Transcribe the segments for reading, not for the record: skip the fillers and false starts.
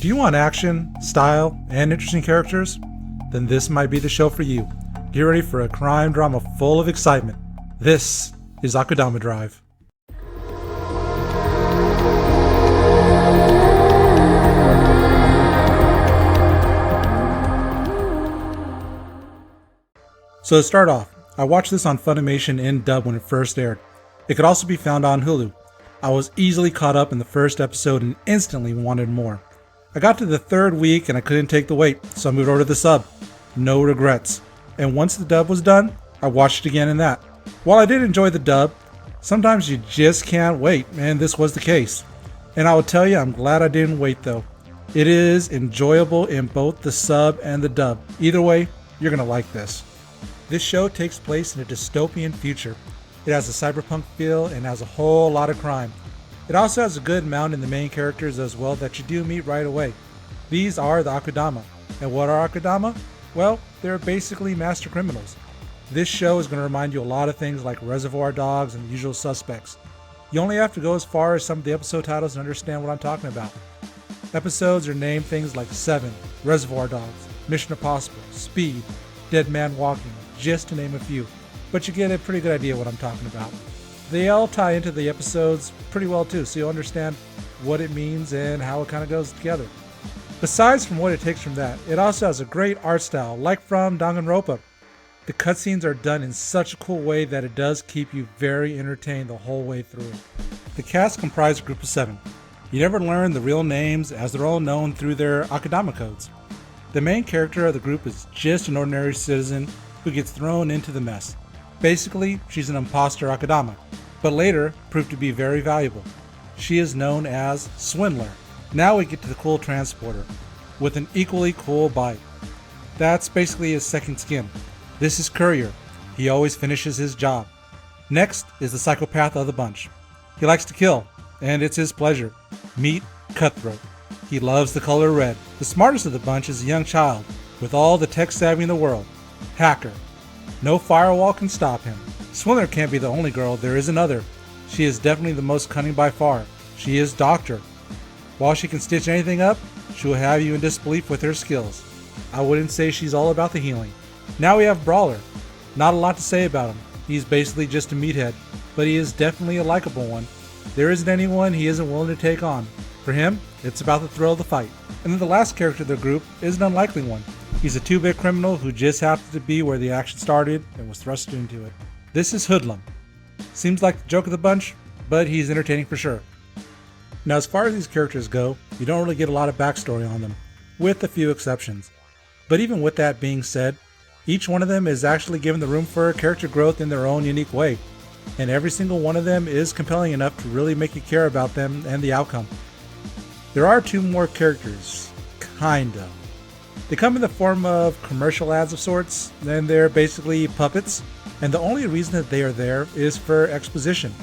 Do you want action, style, and interesting characters? Then this might be the show for you. Get ready for a crime drama full of excitement. This is Akudama Drive. So to start off, I watched this on Funimation in dub when it first aired. It could also be found on Hulu. I was easily caught up in the first episode and instantly wanted more. I got to the third week and I couldn't take the wait, so I moved over to the sub. No regrets. And once the dub was done, I watched it again in that. While I did enjoy the dub, sometimes you just can't wait, and this was the case. And I will tell you, I'm glad I didn't wait though. It is enjoyable in both the sub and the dub. Either way, you're gonna like this. This show takes place in a dystopian future. It has a cyberpunk feel and has a whole lot of crime. It also has a good amount in the main characters as well that you do meet right away. These are the Akudama. And what are Akudama? Well, they're basically master criminals. This show is going to remind you a lot of things like Reservoir Dogs and The Usual Suspects. You only have to go as far as some of the episode titles to understand what I'm talking about. Episodes are named things like Seven, Reservoir Dogs, Mission Impossible, Speed, Dead Man Walking, just to name a few. But you get a pretty good idea what I'm talking about. They all tie into the episodes pretty well too, so you'll understand what it means and how it kind of goes together. Besides from what it takes from that, it also has a great art style, like from Danganronpa. The cutscenes are done in such a cool way that it does keep you very entertained the whole way through. The cast comprised a group of 7. You never learn the real names as they're all known through their Akudama codes. The main character of the group is just an ordinary citizen who gets thrown into the mess. Basically, she's an imposter Akudama, but later proved to be very valuable. She is known as Swindler. Now we get to the cool transporter, with an equally cool bite. That's basically his second skin. This is Courier. He always finishes his job. Next is the psychopath of the bunch. He likes to kill, and it's his pleasure. Meet Cutthroat. He loves the color red. The smartest of the bunch is a young child, with all the tech savvy in the world. Hacker. No firewall can stop him. Swindler can't be the only girl, there is another. She is definitely the most cunning by far. She is Doctor. While she can stitch anything up, she will have you in disbelief with her skills. I wouldn't say she's all about the healing. Now we have Brawler. Not a lot to say about him. He's basically just a meathead, but he is definitely a likable one. There isn't anyone he isn't willing to take on. For him, it's about the thrill of the fight. And then the last character of the group is an unlikely one. He's a 2-bit criminal who just happened to be where the action started and was thrust into it. This is Hoodlum. Seems like the joke of the bunch, but he's entertaining for sure. Now as far as these characters go, you don't really get a lot of backstory on them, with a few exceptions. But even with that being said, each one of them is actually given the room for character growth in their own unique way, and every single one of them is compelling enough to really make you care about them and the outcome. There are 2 more characters, kinda. They come in the form of commercial ads of sorts, and they're basically puppets, and the only reason that they are there is for exposition.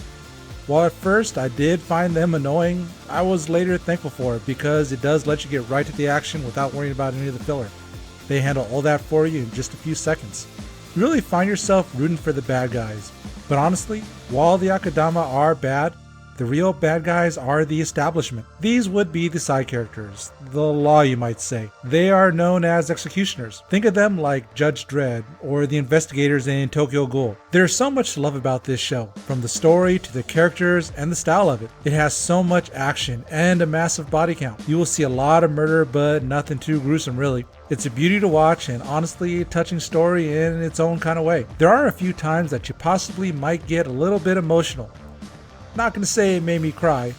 While at first I did find them annoying, I was later thankful for it because it does let you get right to the action without worrying about any of the filler. They handle all that for you in just a few seconds. You really find yourself rooting for the bad guys. But honestly, while the Akudama are bad, the real bad guys are the establishment. These would be the side characters, the law you might say. They are known as executioners. Think of them like Judge Dredd or the investigators in Tokyo Ghoul. There's so much to love about this show, from the story to the characters and the style of it. It has so much action and a massive body count. You will see a lot of murder, but nothing too gruesome really. It's a beauty to watch and honestly a touching story in its own kind of way. There are a few times that you possibly might get a little bit emotional. Not gonna say it made me cry.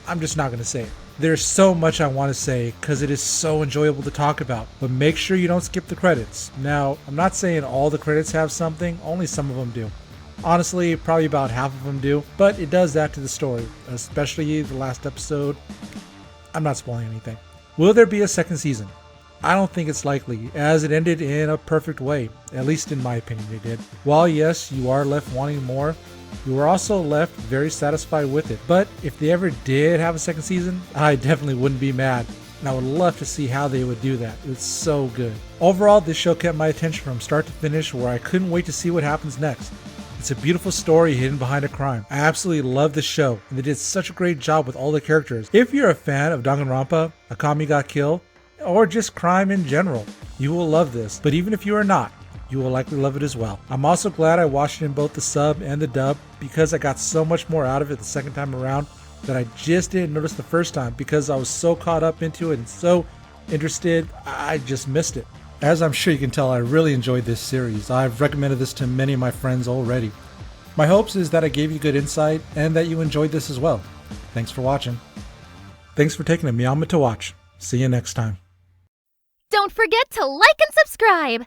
I'm just not gonna say it. There's so much I want to say because it is so enjoyable to talk about, but make sure you don't skip the credits. Now, I'm not saying all the credits have something, only some of them do. Honestly, probably about half of them do, but it does add to the story, especially the last episode. I'm not spoiling anything. Will there be a second season? I don't think it's likely, as it ended in a perfect way, at least in my opinion it did. While yes, you are left wanting more, you are also left very satisfied with it. But if they ever did have a second season, I definitely wouldn't be mad. And I would love to see how they would do that. It's so good. Overall, this show kept my attention from start to finish where I couldn't wait to see what happens next. It's a beautiful story hidden behind a crime. I absolutely love the show, and they did such a great job with all the characters. If you're a fan of Danganronpa, Akame ga Kill, or just crime in general, you will love this. But even if you are not, you will likely love it as well. I'm also glad I watched it in both the sub and the dub because I got so much more out of it the second time around that I just didn't notice the first time because I was so caught up into it and so interested, I just missed it. As I'm sure you can tell, I really enjoyed this series. I've recommended this to many of my friends already. My hopes is that I gave you good insight and that you enjoyed this as well. Thanks for watching. Thanks for taking a Meowma to watch. See you next time. Don't forget to like and subscribe!